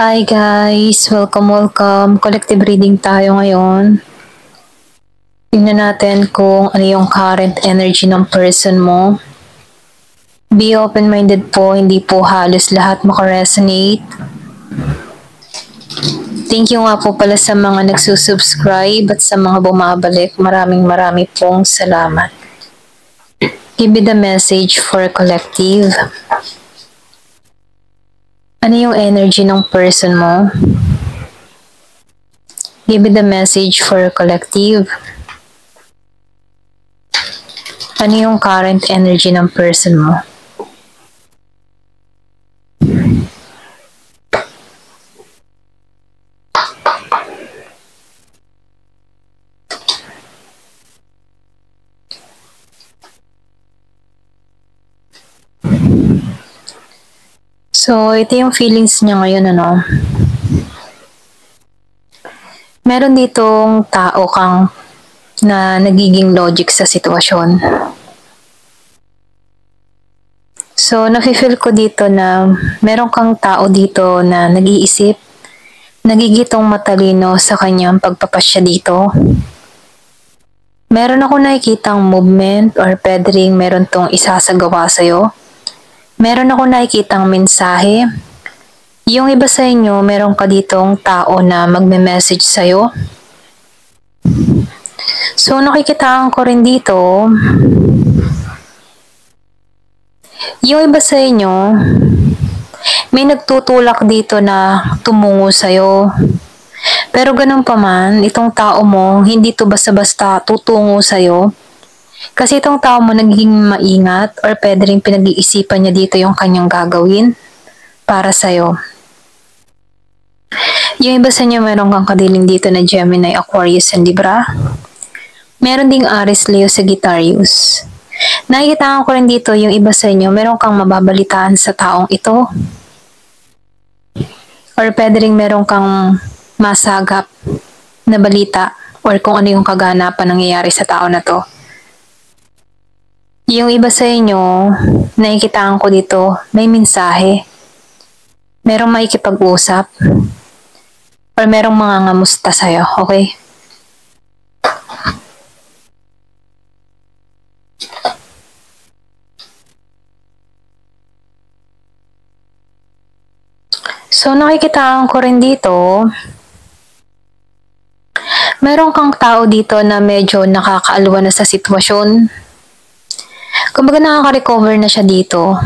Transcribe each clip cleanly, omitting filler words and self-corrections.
Hi guys! Welcome! Collective reading tayo ngayon. Tingnan natin kung ano yung current energy ng person mo. Be open-minded po, hindi po halos lahat makaresonate. Thank you nga po pala sa mga nagsusubscribe at sa mga bumabalik. Maraming pong salamat. Give me the message for collective. Ano yung energy ng person mo? Give me the message for collective. Ano yung current energy ng person mo? So, ito yung feelings niya ngayon, ano? Meron ditong tao kang na nagiging logic sa sitwasyon. So, nafe-feel ko dito na meron kang tao dito na nag-iisip, nagigitong matalino sa kanyang pagpapasya dito. Meron ako nakikitang movement or pwede ring meron tong isasagawa sa'yo. Meron ako nakikitang mensahe. Yung iba sa inyo, meron ka ditong tao na magme-message sa'yo. So, nakikitaan ko rin dito, yung iba sa inyo, may nagtutulak dito na tumungo sa'yo. Pero ganun pa man, itong tao mo, hindi to basta-basta tutungo sa'yo. Kasi itong tao mo nagiging maingat or pwede rin pinag-iisipan niya dito yung kanyang gagawin para sa'yo. Yung iba sa inyo, meron kang kadiling dito na Gemini, Aquarius, and Libra. Meron ding Aries, Leo, Sagittarius. Nakikita ko rin dito yung iba sa inyo, meron kang mababalitaan sa taong ito. Or pwede rin meron kang masagap na balita or kung ano yung kaganapan nangyayari sa tao na to. Yung iba sa inyo, nakikitaan ko dito, may mensahe. Merong makikipag-usap. Or merong mga ngamusta sa'yo, okay? So, nakikitaan ko rin dito, meron kang tao dito na medyo nakakaalwa na sa sitwasyon. Kumbaga nakaka-recover na siya dito.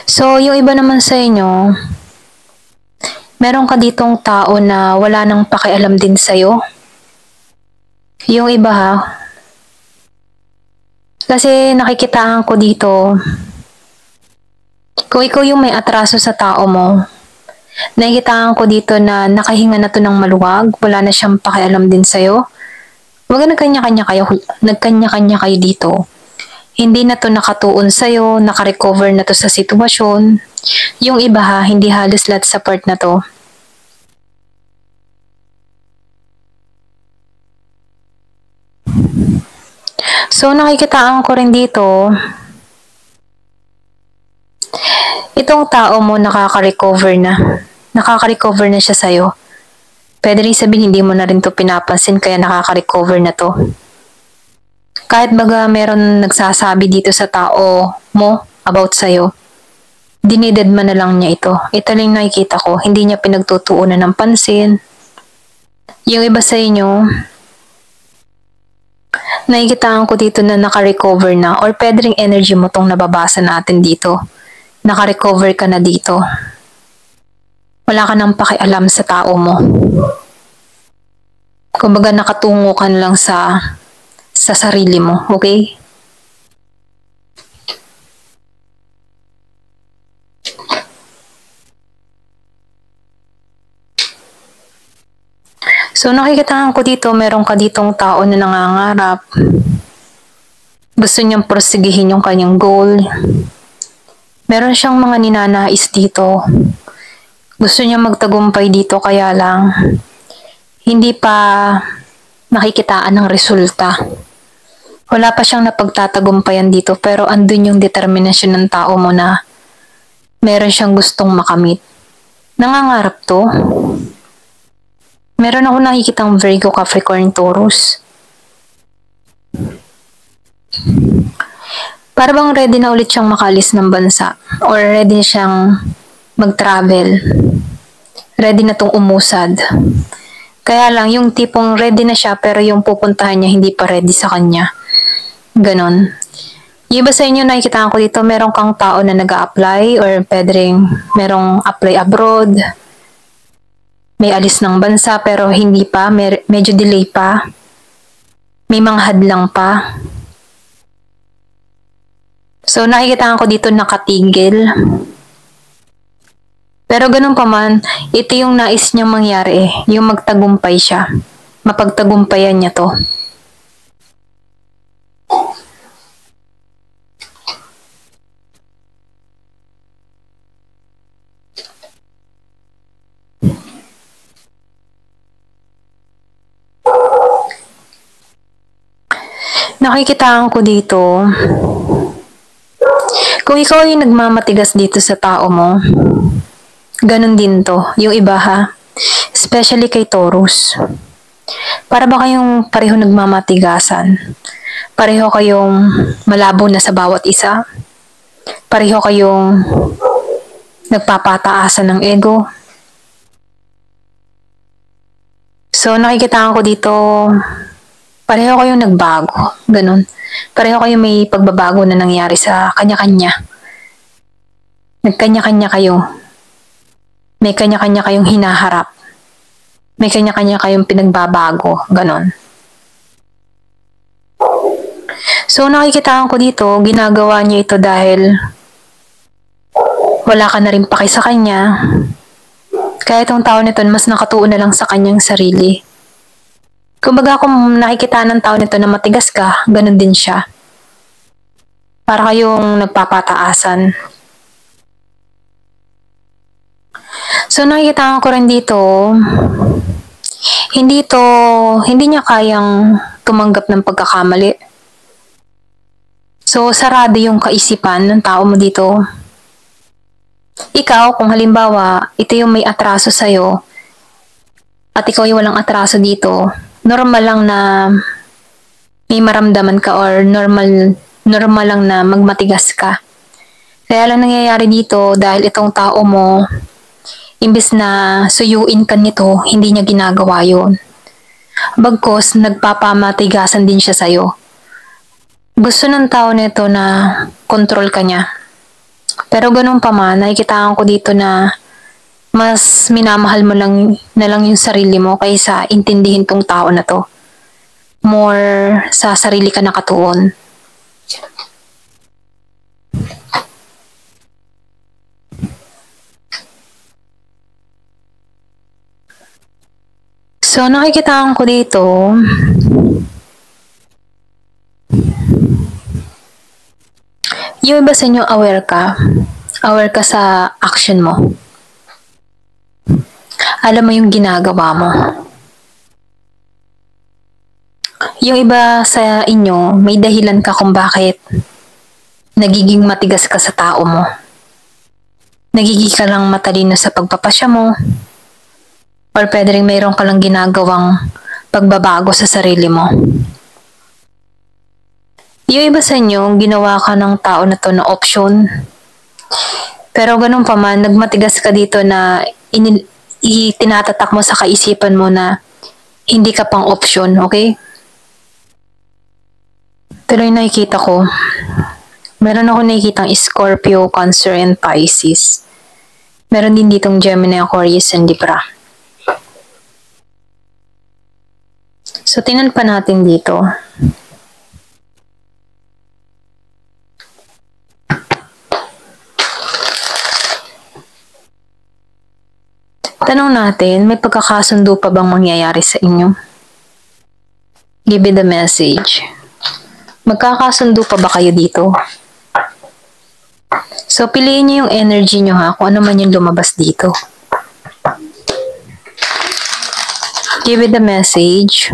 So, yung iba naman sa inyo, meron ka ditong tao na wala nang pakialam din sa'yo. Yung iba ha, kasi nakikitaan ko dito, kung ikaw yung may atraso sa tao mo, nakikitaan ko dito na nakahinga na to ng maluwag, wala na siyang pakialam din sa'yo. Huwag nagkanya-kanya kayo dito. Hindi na to nakatuon sa'yo, nakarecover na to sa sitwasyon. Yung iba ha, hindi halos lahat sa part na to. So, nakikitaan ko rin dito, itong tao mo nakaka-recover na. Nakaka-recover na siya sa'yo. Pwede rin sabihin hindi mo na rin to pinapansin kaya nakaka-recover na to. Kahit baga meron nagsasabi dito sa tao mo about sa'yo, dinidedma na lang niya ito. Ito lang nakikita ko, hindi niya pinagtutuunan ng pansin. Yung iba sa inyo, nakikitaan ko dito na naka-recover na or pwede rin energy mo tong nababasa natin dito. Naka-recover ka na dito. Wala ka nang pakialam sa tao mo. Kumbaga nakatungo ka lang sa sarili mo, okay? So nakikitaan ko dito, meron ka ditong tao na nangangarap. Gusto niyang prosigihin yung kanyang goal. Meron siyang mga ninanais dito. Gusto niya magtagumpay dito kaya lang hindi pa nakikitaan ng resulta. Wala pa siyang napagtatagumpayan dito pero andun yung determinasyon ng tao mo na Meron siyang gustong makamit. Nangangarap to. Meron ako nakikitang Virgo, Capricorn, Taurus. Para bang ready na ulit siyang makalis ng bansa or ready na siyang mag-travel. Ready na tong umusad. Kaya lang, yung tipong ready na siya pero yung pupuntahan niya hindi pa ready sa kanya. Ganon. Yung iba sa inyo nakikita ko dito, merong kang tao na nag-a-apply or pwedeng merong apply abroad. May alis ng bansa pero hindi pa, medyo delay pa. May mga hadlang pa. So nakikita ko dito nakatigil. Pero ganun pa man, ito yung nais niyang mangyari yung magtagumpay siya. Mapagtagumpayan niya to. Nakikitaan ko dito, kung ikaw ay nagmamatigas dito sa tao mo, ganun din to, yung iba ha, especially kay Taurus. Para ba kayong pareho nagmamatigasan? Pareho kayong malabo na sa bawat isa? Pareho kayong nagpapataasan ng ego? So nakikitaan ko dito, pareho kayong nagbago, ganun. Pareho kayong may pagbabago na nangyari sa kanya-kanya. Nagkanya-kanya kayo. May kanya-kanya kayong hinaharap. May kanya-kanya kayong pinagbabago, ganun. So nakikitaan ko dito, ginagawa niya ito dahil wala ka na rin paki sa kanya. Kaya itong tao nito mas nakatuon na lang sa kanyang sarili. Kumbaga kung nakikita ng tao nito na matigas ka, ganun din siya. Para kayong nagpapataasan. So nakikita ko rin dito, hindi niya kayang tumanggap ng pagkakamali. So sarado yung kaisipan ng tao mo dito. Ikaw, kung halimbawa, ito yung may atraso sa'yo, at ikaw yung walang atraso dito, normal lang na may maramdaman ka or normal lang na magmatigas ka. Kaya lang nangyayari dito dahil itong tao mo, imbes na suyuin ka nito, hindi niya ginagawa yun. Bagkos, nagpapamatigasan din siya sa'yo. Gusto ng tao nito na control ka niya. Pero ganun pa man, nakikitaan ko dito na mas minamahal mo lang na lang yung sarili mo kaysa intindihin tong tao na to. More sa sarili ka nakatuon. So nakikitaan ko dito, yung iba sa inyo aware ka sa action mo. Alam mo yung ginagawa mo. Yung iba sa inyo, may dahilan ka kung bakit nagiging matigas ka sa tao mo. Nagiging ka lang matalino sa pagpapasya mo. Or pwede rin mayroon ka lang ginagawang pagbabago sa sarili mo. Yung iba sa inyo, ginawa ka ng tao na to na option. Pero ganun pa man, nagmatigas ka dito na tinatatak mo sa kaisipan mo na hindi ka pang option, okay? Pero yung nakikita ko, meron ako nakikitang Scorpio, Cancer, and Pisces. Meron din ditong Gemini, Aquarius, and Libra. So, tingnan pa natin dito. Tanong natin, may pagkakasundo pa bang mangyayari sa inyo? Give me the message. Magkakasundo pa ba kayo dito? So, piliin niyo yung energy niyo ha, kung ano man yung lumabas dito. Give me the message.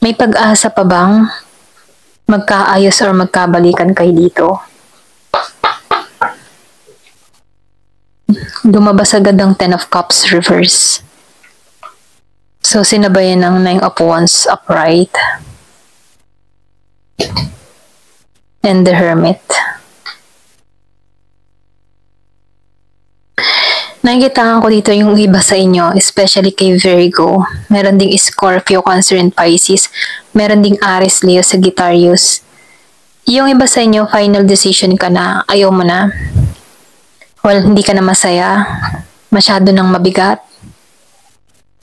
May pag-asa pa bang magkaayos or magkabalikan kayo dito? Lumabas agad ang Ten of Cups reverse. So, sinabayan ng Nine of Wands upright. And the Hermit. Nakikitaan ko dito yung iba sa inyo, especially kay Virgo. Meron ding Scorpio, Cancer, and Pisces. Meron ding Aries, Leo, Sagittarius. Yung iba sa inyo, final decision ka na, ayaw mo na. Well, hindi ka na masaya. Masyado nang mabigat.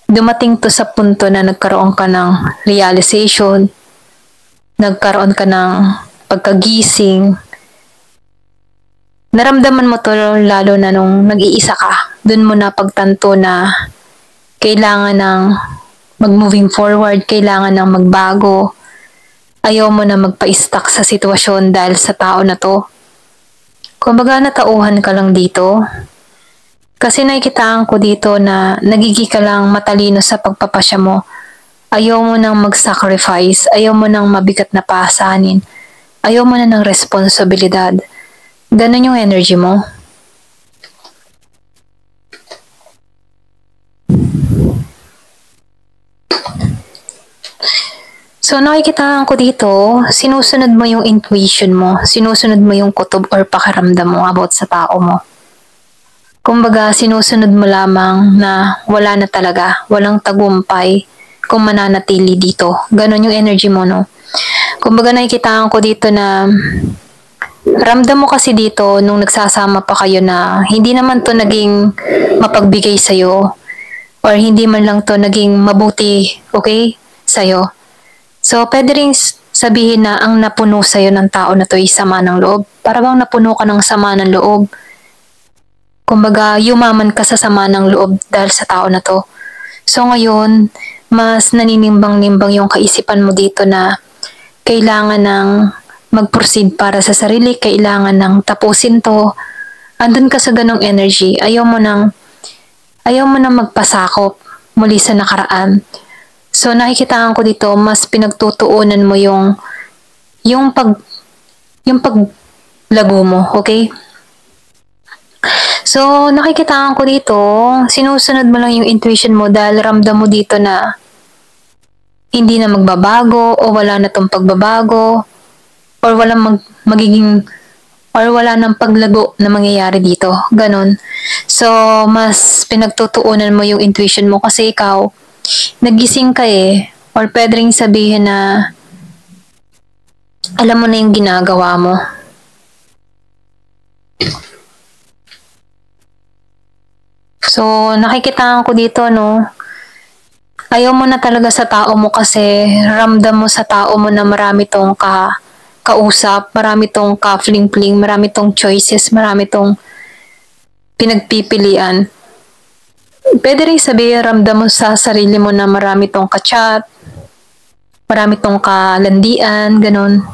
Dumating to sa punto na nagkaroon ka ng realization, nagkaroon ka ng pagkagising. Naramdaman mo to lalo na nung nag-iisa ka. Doon mo na pagtanto na kailangan ng mag-moving forward, kailangan ng magbago. Ayaw mo na magpa-stuck sa sitwasyon dahil sa tao na to. Kumbaga natauhan ka lang dito. Kasi nakikitaan ko dito na nagiging ka lang matalino sa pagpapasya mo. Ayaw mo nang mag-sacrifice, ayaw mo nang mabigat na pasanin, ayaw mo na ng responsibilidad. Ganun yung energy mo. So nakikitaan ko dito, sinusunod mo yung intuition mo, sinusunod mo yung kutob or pakiramdam mo about sa tao mo. Kumbaga, sinusunod mo lamang na wala na talaga, walang tagumpay kung mananatili dito. Ganon yung energy mo, no? Kumbaga, nakikitaan ko dito na ramdam mo kasi dito nung nagsasama pa kayo na hindi naman to naging mapagbigay sa'yo or hindi man lang to naging mabuti, okay, sa'yo. So, pwede rin sabihin na ang napuno sa'yo ng tao na to ay sama ng loob. Para bang napuno ka ng sama ng loob. Kumbaga, yumaman ka sa sama ng loob dahil sa tao na to. So ngayon, mas naninimbang-nimbang yung kaisipan mo dito na kailangan ng mag-proceed para sa sarili, kailangan ng tapusin to. Andun ka sa ganong energy, ayaw mo nang magpasakop muli sa nakaraan. So nakikitaan ko dito, mas pinagtutuunan mo yung paglago mo, okay? So, nakikitaan ko dito, sinusunod mo lang yung intuition mo dahil ramdam mo dito na hindi na magbabago o wala na tong pagbabago or wala nang paglago na mangyayari dito. Ganon. So, mas pinagtutuunan mo yung intuition mo kasi ikaw, nagising ka eh. Or pwede rin sabihin na alam mo na yung ginagawa mo. So, nakikitaan ko dito, no? Ayaw mo na talaga sa tao mo kasi ramdam mo sa tao mo na marami tong kausap, marami tong ka-fling-fling, marami tong choices, marami tong pinagpipilian. Pwede rin sabihin, ramdam mo sa sarili mo na marami tong ka-chat, marami tong kalandian, ganun.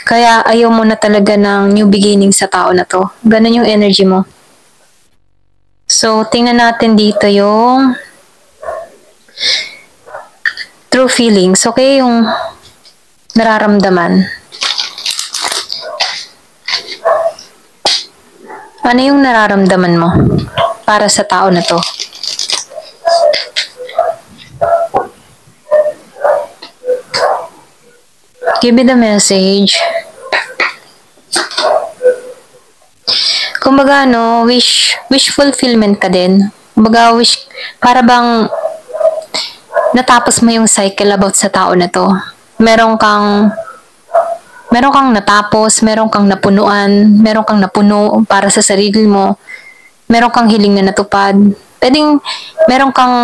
Kaya ayaw mo na talaga ng new beginning sa tao na to. Ganun yung energy mo. So, tingnan natin dito yung true feelings. Okay, yung nararamdaman. Ano yung nararamdaman mo para sa tao na to? Give me the message. Kumbaga, no, wish fulfillment ka din. Kumbaga, para bang natapos mo yung cycle about sa tao na to. Meron kang natapos, meron kang napunuan, meron kang napuno para sa sarili mo, meron kang hiling na natupad. Pwedeng meron kang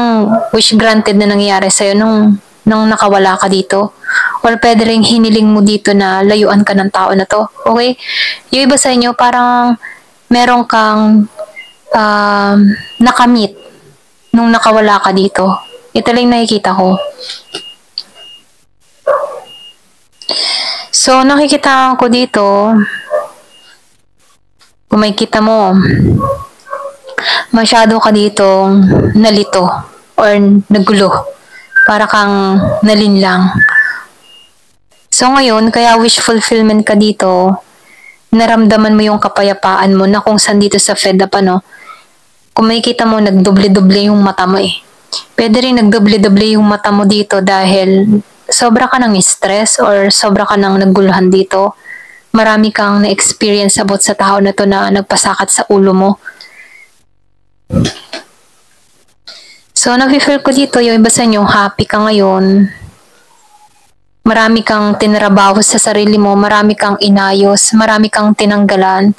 wish granted na nangyayari sa'yo nung nakawala ka dito. Or pwede rin hiniling mo dito na layuan ka ng tao na to. Okay? Yung iba sa inyo, parang meron kang nakamit nung nakawala ka dito. Ito lang nakikita ko. So, nakikita ko dito, kung makikita mo, masyado ka ditong nalito or nagulo. Para kang nalinlang. So ngayon, kaya wish fulfillment ka dito, naramdaman mo yung kapayapaan mo na kung saan dito sa fed up kung makikita mo nagdoble-doble yung mata mo eh. Pwede rin nagdoble-doble yung mata mo dito dahil sobra ka ng stress or sobra ka ng naguluhan dito. Marami kang na-experience about sa tao na to na nagpasakit sa ulo mo. So, nag-feel ko dito, yung iba sa inyo, happy ka ngayon. Marami kang tinrabaho sa sarili mo, marami kang inayos, marami kang tinanggalan.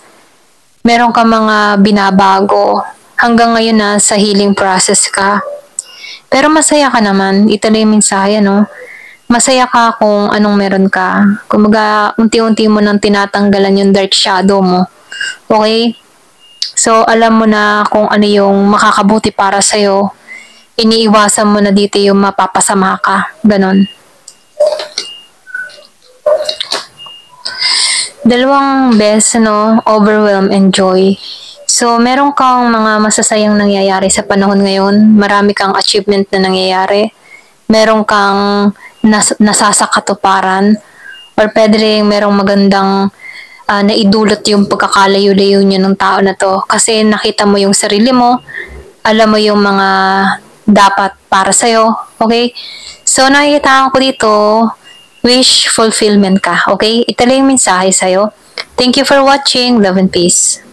Meron kang mga binabago. Hanggang ngayon na sa healing process ka. Pero masaya ka naman. Ito na yung mensahe, no? Masaya ka kung anong meron ka. Kumbaga, unti-unti mo nang tinatanggalan yung dark shadow mo. Okay? So, alam mo na kung ano yung makakabuti para sa'yo. Iniiwasan mo na dito yung mapapasama ka. Ganon. Dalawang best, no? Overwhelm and joy. So, meron kang mga masasayang nangyayari sa panahon ngayon. Marami kang achievement na nangyayari. Meron kang nasasakatuparan. Or pwede rin merong magandang naidulot yung pagkakalayo-layo niya ng tao na to. Kasi nakita mo yung sarili mo. Alam mo yung mga dapat para sa'yo. Okay? So, nakikita ko dito, wish fulfillment ka. Okay? Ito lang yung mensahe sa'yo. Thank you for watching. Love and peace.